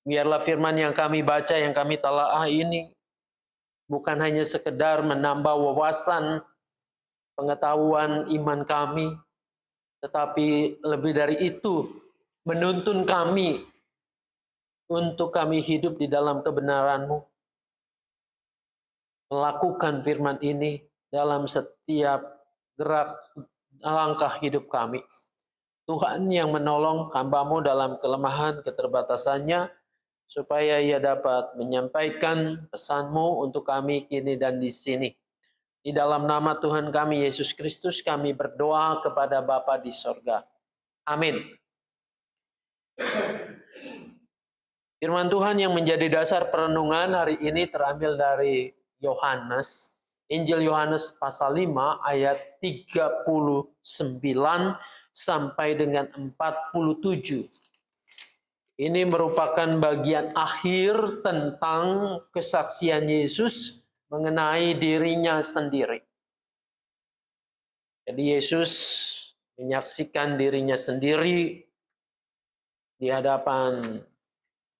Biarlah firman yang kami baca, yang kami talaah ini bukan hanya sekedar menambah wawasan, pengetahuan iman kami, tetapi lebih dari itu menuntun kami untuk kami hidup di dalam kebenaran-Mu, melakukan firman ini dalam setiap gerak langkah hidup kami. Tuhan yang menolong hamba-Mu dalam kelemahan keterbatasannya, supaya ia dapat menyampaikan pesan-Mu untuk kami kini dan di sini. Di dalam nama Tuhan kami Yesus Kristus kami berdoa kepada Bapa di sorga. Amin. Firman Tuhan yang menjadi dasar perenungan hari ini terambil dari Yohanes, Injil Yohanes pasal 5 ayat 39 sampai dengan 47. Ini merupakan bagian akhir tentang kesaksian Yesus mengenai dirinya sendiri. Jadi Yesus menyaksikan dirinya sendiri di hadapan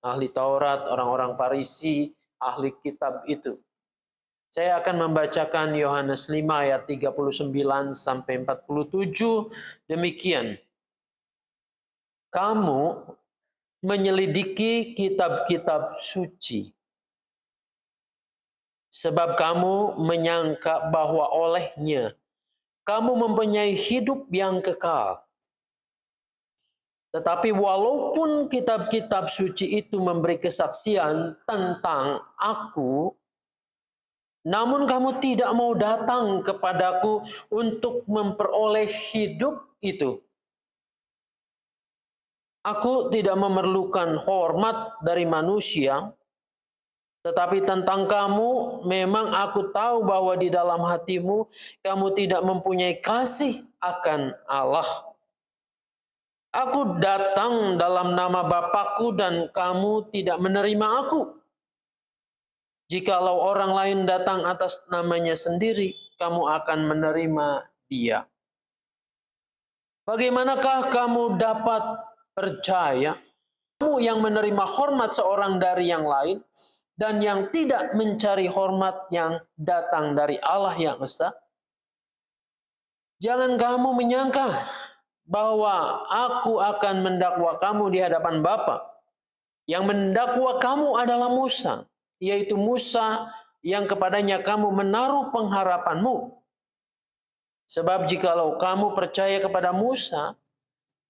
ahli Taurat, orang-orang Farisi, ahli kitab itu. Saya akan membacakan Yohanes 5 ayat 39 sampai 47. Demikian. Kamu menyelidiki kitab-kitab suci, sebab kamu menyangka bahwa olehnya kamu mempunyai hidup yang kekal. Tetapi walaupun kitab-kitab suci itu memberi kesaksian tentang aku, namun kamu tidak mau datang kepadaku untuk memperoleh hidup itu. Aku tidak memerlukan hormat dari manusia, tetapi tentang kamu memang aku tahu bahwa di dalam hatimu kamu tidak mempunyai kasih akan Allah. Aku datang dalam nama Bapakku dan kamu tidak menerima aku. Jikalau orang lain datang atas namanya sendiri, kamu akan menerima dia. Bagaimanakah kamu dapat percaya? Kamu yang menerima hormat seorang dari yang lain dan yang tidak mencari hormat yang datang dari Allah yang Esa. Jangan kamu menyangka bahwa aku akan mendakwa kamu di hadapan Bapa. Yang mendakwa kamu adalah Musa, yaitu Musa yang kepadanya kamu menaruh pengharapanmu. Sebab jikalau kamu percaya kepada Musa,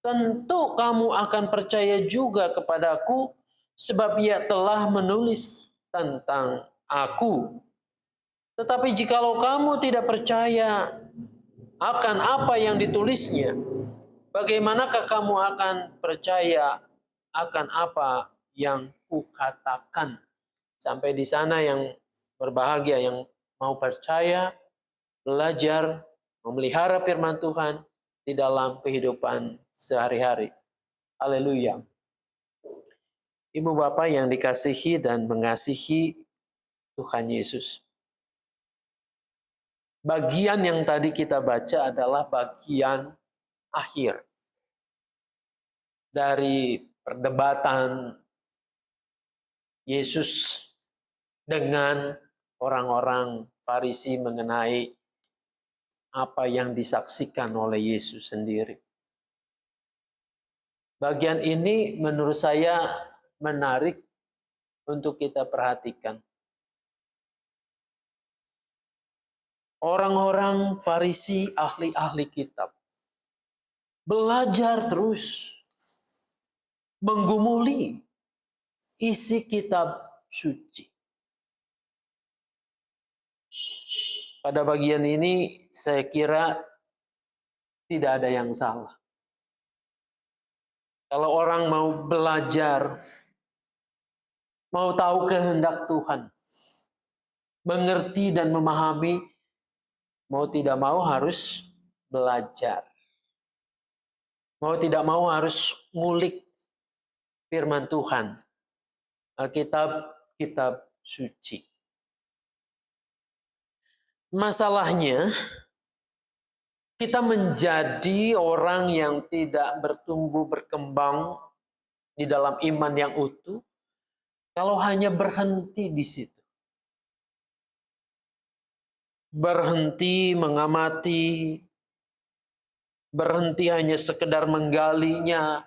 tentu kamu akan percaya juga kepadaku, sebab ia telah menulis tentang aku. Tetapi jikalau kamu tidak percaya akan apa yang ditulisnya, bagaimanakah kamu akan percaya akan apa yang kukatakan? Sampai di sana yang berbahagia, yang mau percaya, belajar, memelihara firman Tuhan di dalam kehidupan sehari-hari. Haleluya. Ibu Bapak yang dikasihi dan mengasihi Tuhan Yesus. Bagian yang tadi kita baca adalah bagian akhir dari perdebatan Yesus dengan orang-orang Farisi mengenai apa yang disaksikan oleh Yesus sendiri. Bagian ini menurut saya menarik untuk kita perhatikan. Orang-orang Farisi, ahli-ahli kitab, belajar terus menggumuli isi kitab suci. Pada bagian ini saya kira tidak ada yang salah. Kalau orang mau belajar, mau tahu kehendak Tuhan, mengerti dan memahami, mau tidak mau harus belajar. Mau tidak mau harus ngulik firman Tuhan, Alkitab, kitab suci. Masalahnya, kita menjadi orang yang tidak bertumbuh berkembang di dalam iman yang utuh kalau hanya berhenti di situ. Berhenti mengamati, berhenti hanya sekedar menggalinya,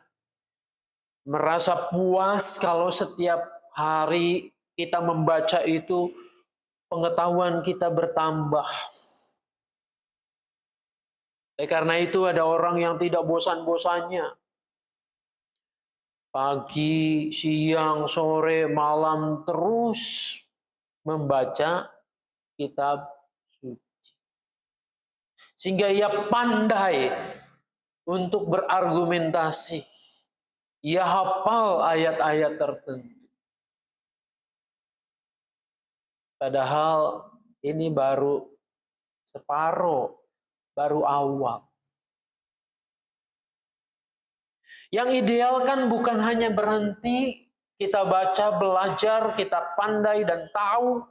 merasa puas kalau setiap hari kita membaca itu, pengetahuan kita bertambah. Karena itu ada orang yang tidak bosan-bosannya. Pagi, siang, sore, malam terus membaca kitab suci. Sehingga ia pandai untuk berargumentasi. Ia hafal ayat-ayat tertentu. Padahal ini baru separuh, baru awal. Yang ideal kan bukan hanya berhenti, kita baca, belajar, kita pandai dan tahu,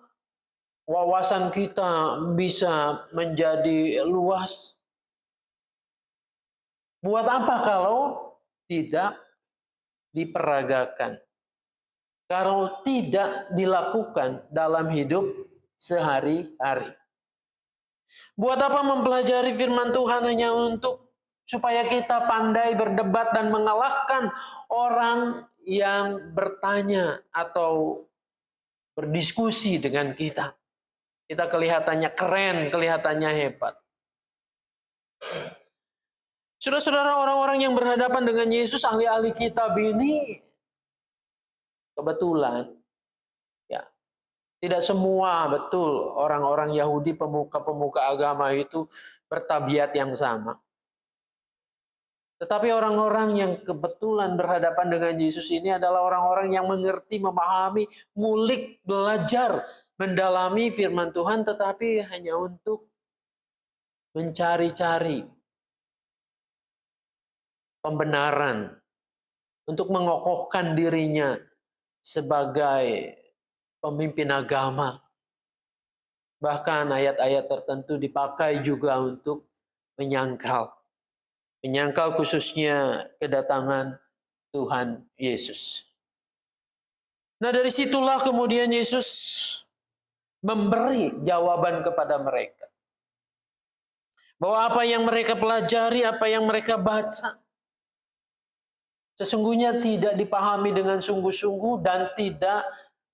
wawasan kita bisa menjadi luas. Buat apa kalau tidak diperagakan? Kalau tidak dilakukan dalam hidup sehari-hari. Buat apa mempelajari firman Tuhan hanya untuk supaya kita pandai berdebat dan mengalahkan orang yang bertanya atau berdiskusi dengan kita. Kita kelihatannya keren, kelihatannya hebat. Saudara-saudara, orang-orang yang berhadapan dengan Yesus, ahli-ahli kitab ini, kebetulan, ya, tidak semua betul orang-orang Yahudi, pemuka-pemuka agama itu bertabiat yang sama. Tetapi orang-orang yang kebetulan berhadapan dengan Yesus ini adalah orang-orang yang mengerti, memahami, ngulik, belajar, mendalami firman Tuhan, tetapi hanya untuk mencari-cari pembenaran, untuk mengokohkan dirinya sebagai pemimpin agama. Bahkan ayat-ayat tertentu dipakai juga untuk menyangkal khususnya kedatangan Tuhan Yesus. Nah, dari situlah kemudian Yesus memberi jawaban kepada mereka. Bahwa apa yang mereka pelajari, apa yang mereka baca, sesungguhnya tidak dipahami dengan sungguh-sungguh dan tidak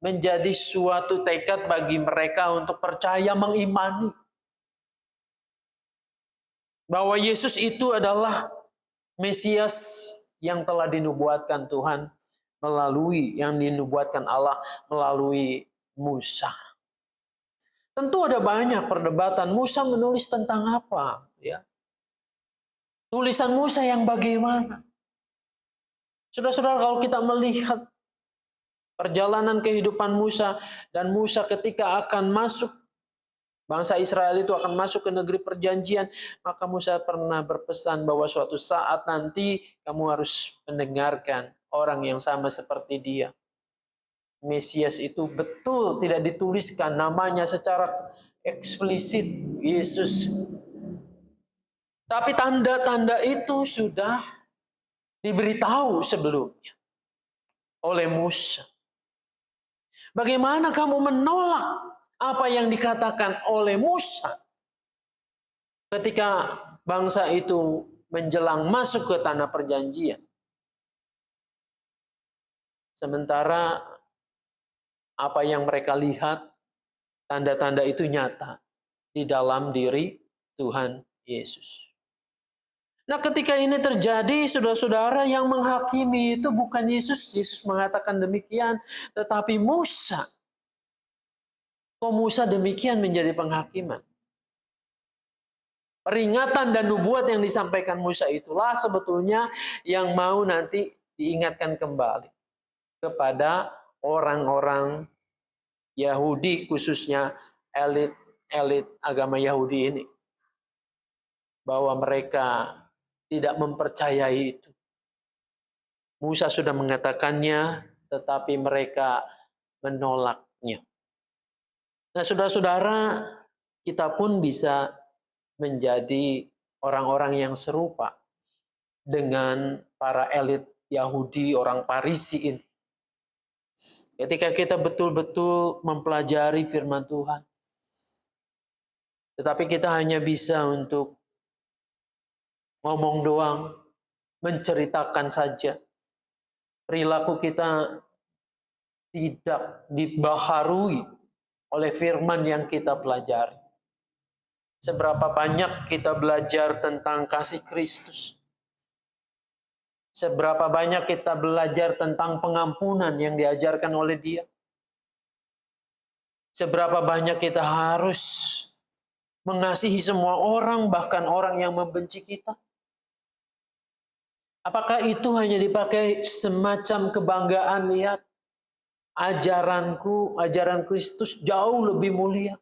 menjadi suatu tekad bagi mereka untuk percaya, mengimani bahwa Yesus itu adalah Mesias yang telah dinubuatkan Tuhan yang dinubuatkan Allah melalui Musa. Tentu ada banyak perdebatan. Musa menulis tentang apa? Ya. Tulisan Musa yang bagaimana? Saudara-saudara, kalau kita melihat perjalanan kehidupan Musa, dan Musa ketika akan masuk, bangsa Israel itu akan masuk ke negeri perjanjian, maka Musa pernah berpesan bahwa suatu saat nanti kamu harus mendengarkan orang yang sama seperti dia. Mesias itu betul tidak dituliskan namanya secara eksplisit, Yesus. Tapi tanda-tanda itu sudah diberitahu sebelumnya oleh Musa. Bagaimana kamu menolak apa yang dikatakan oleh Musa ketika bangsa itu menjelang masuk ke tanah perjanjian? Sementara apa yang mereka lihat, tanda-tanda itu nyata di dalam diri Tuhan Yesus. Nah, ketika ini terjadi, saudara-saudara, yang menghakimi itu bukan Yesus. Yesus mengatakan demikian, tetapi Musa. Kok Musa demikian menjadi penghakiman? Peringatan dan nubuat yang disampaikan Musa itulah sebetulnya yang mau nanti diingatkan kembali kepada orang-orang Yahudi, khususnya elit agama Yahudi ini. Bahwa mereka tidak mempercayai itu. Musa sudah mengatakannya, tetapi mereka menolaknya. Nah, saudara-saudara, kita pun bisa menjadi orang-orang yang serupa dengan para elit Yahudi, orang Farisi ini. Ketika kita betul-betul mempelajari firman Tuhan. Tetapi kita hanya bisa untuk ngomong doang, menceritakan saja. Perilaku kita tidak dibaharui oleh firman yang kita pelajari. Seberapa banyak kita belajar tentang kasih Kristus. Seberapa banyak kita belajar tentang pengampunan yang diajarkan oleh Dia. Seberapa banyak kita harus mengasihi semua orang, bahkan orang yang membenci kita. Apakah itu hanya dipakai semacam kebanggaan, lihat ajaranku, ajaran Kristus jauh lebih mulia?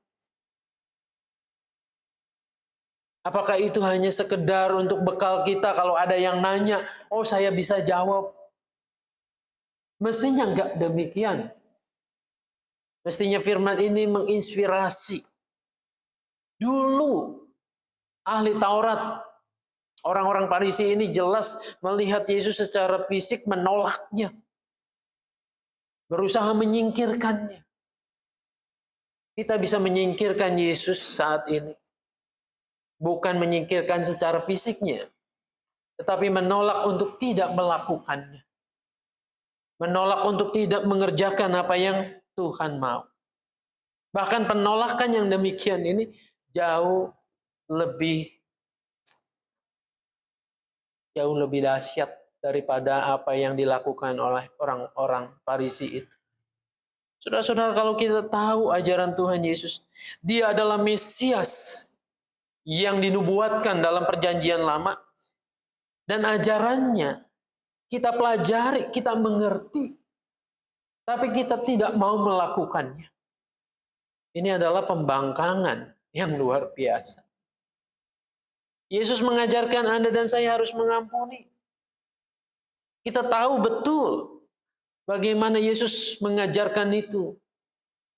Apakah itu hanya sekedar untuk bekal kita kalau ada yang nanya, oh saya bisa jawab? Mestinya enggak demikian. Mestinya firman ini menginspirasi. Dulu ahli Taurat, orang-orang Farisi ini jelas melihat Yesus secara fisik menolaknya. Berusaha menyingkirkannya. Kita bisa menyingkirkan Yesus saat ini. Bukan menyingkirkan secara fisiknya, tetapi menolak untuk tidak melakukannya. Menolak untuk tidak mengerjakan apa yang Tuhan mau. Bahkan penolakan yang demikian ini jauh lebih dahsyat daripada apa yang dilakukan oleh orang-orang Farisi itu. Saudara-saudara, kalau kita tahu ajaran Tuhan Yesus, Dia adalah Mesias yang dinubuatkan dalam perjanjian lama, dan ajarannya kita pelajari, kita mengerti, tapi kita tidak mau melakukannya. Ini adalah pembangkangan yang luar biasa. Yesus mengajarkan Anda dan saya harus mengampuni. Kita tahu betul bagaimana Yesus mengajarkan itu.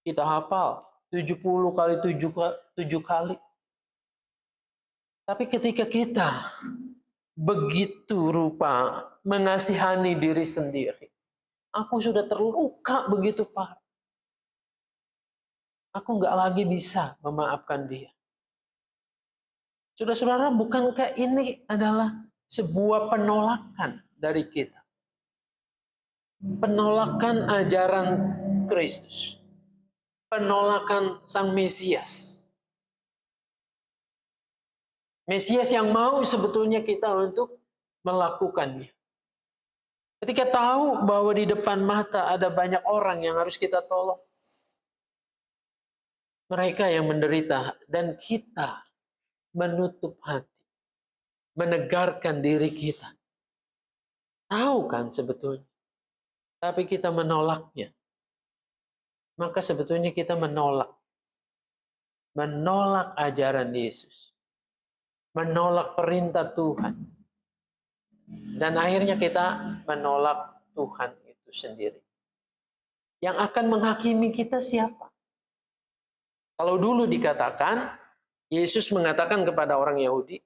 Kita hafal 70 kali 7 kali. Tapi ketika kita begitu rupa mengasihani diri sendiri, aku sudah terluka begitu parah. Aku nggak lagi bisa memaafkan dia. Saudara-saudara, bukankah ini adalah sebuah penolakan dari kita? Penolakan ajaran Kristus. Penolakan Sang Mesias. Mesias yang mau sebetulnya kita untuk melakukannya. Ketika tahu bahwa di depan mata ada banyak orang yang harus kita tolong. Mereka yang menderita dan kita menutup hati. Menegarkan diri kita. Tahu kan sebetulnya. Tapi kita menolaknya. Maka sebetulnya kita menolak. Menolak ajaran Yesus. Menolak perintah Tuhan. Dan akhirnya kita menolak Tuhan itu sendiri. Yang akan menghakimi kita siapa? Kalau dulu dikatakan, Yesus mengatakan kepada orang Yahudi,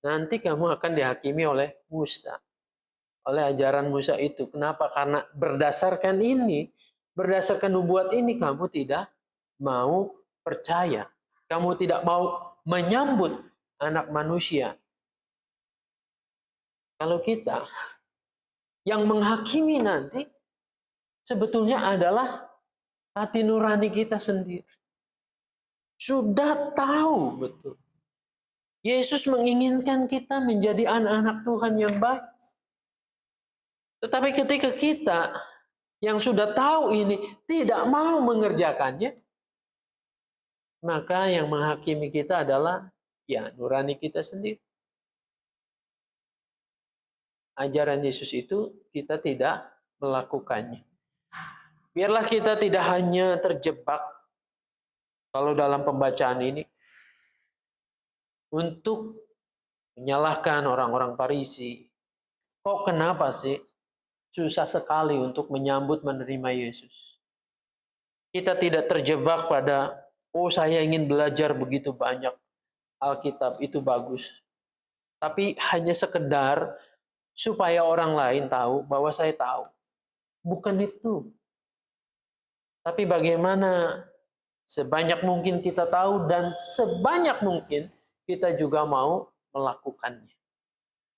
nanti kamu akan dihakimi oleh Musa. Oleh ajaran Musa itu. Kenapa? Karena berdasarkan ini, berdasarkan nubuat ini, kamu tidak mau percaya. Kamu tidak mau menyambut anak manusia. Kalau kita, yang menghakimi nanti, sebetulnya adalah hati nurani kita sendiri. Sudah tahu betul. Yesus menginginkan kita menjadi anak-anak Tuhan yang baik. Tetapi ketika kita yang sudah tahu ini tidak mau mengerjakannya, maka yang menghakimi kita adalah ya nurani kita sendiri. Ajaran Yesus itu kita tidak melakukannya. Biarlah kita tidak hanya terjebak kalau dalam pembacaan ini untuk menyalahkan orang-orang Farisi. Kok kenapa sih susah sekali untuk menyambut menerima Yesus? Kita tidak terjebak pada, oh saya ingin belajar begitu banyak. Alkitab itu bagus. Tapi hanya sekedar supaya orang lain tahu bahwa saya tahu. Bukan itu. Tapi bagaimana sebanyak mungkin kita tahu dan sebanyak mungkin kita juga mau melakukannya.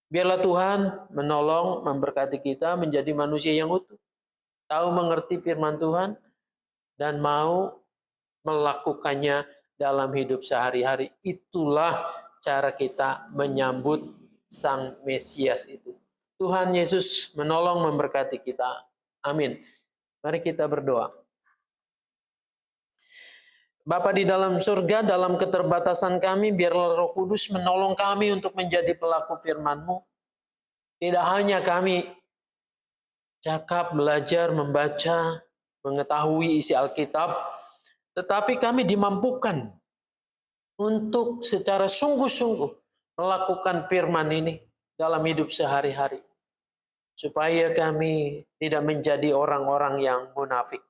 Biarlah Tuhan menolong, memberkati kita menjadi manusia yang utuh. Tahu mengerti firman Tuhan dan mau melakukannya dalam hidup sehari-hari. Itulah cara kita menyambut Sang Mesias itu. Tuhan Yesus menolong memberkati kita. Amin. Mari kita berdoa. Bapa di dalam surga, dalam keterbatasan kami, biarlah Roh Kudus menolong kami untuk menjadi pelaku firman-Mu. Tidak hanya kami cakap, belajar, membaca, mengetahui isi Alkitab, tetapi kami dimampukan untuk secara sungguh-sungguh melakukan firman ini dalam hidup sehari-hari. Supaya kami tidak menjadi orang-orang yang munafik.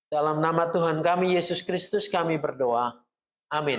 Dalam nama Tuhan kami Yesus Kristus kami berdoa. Amin.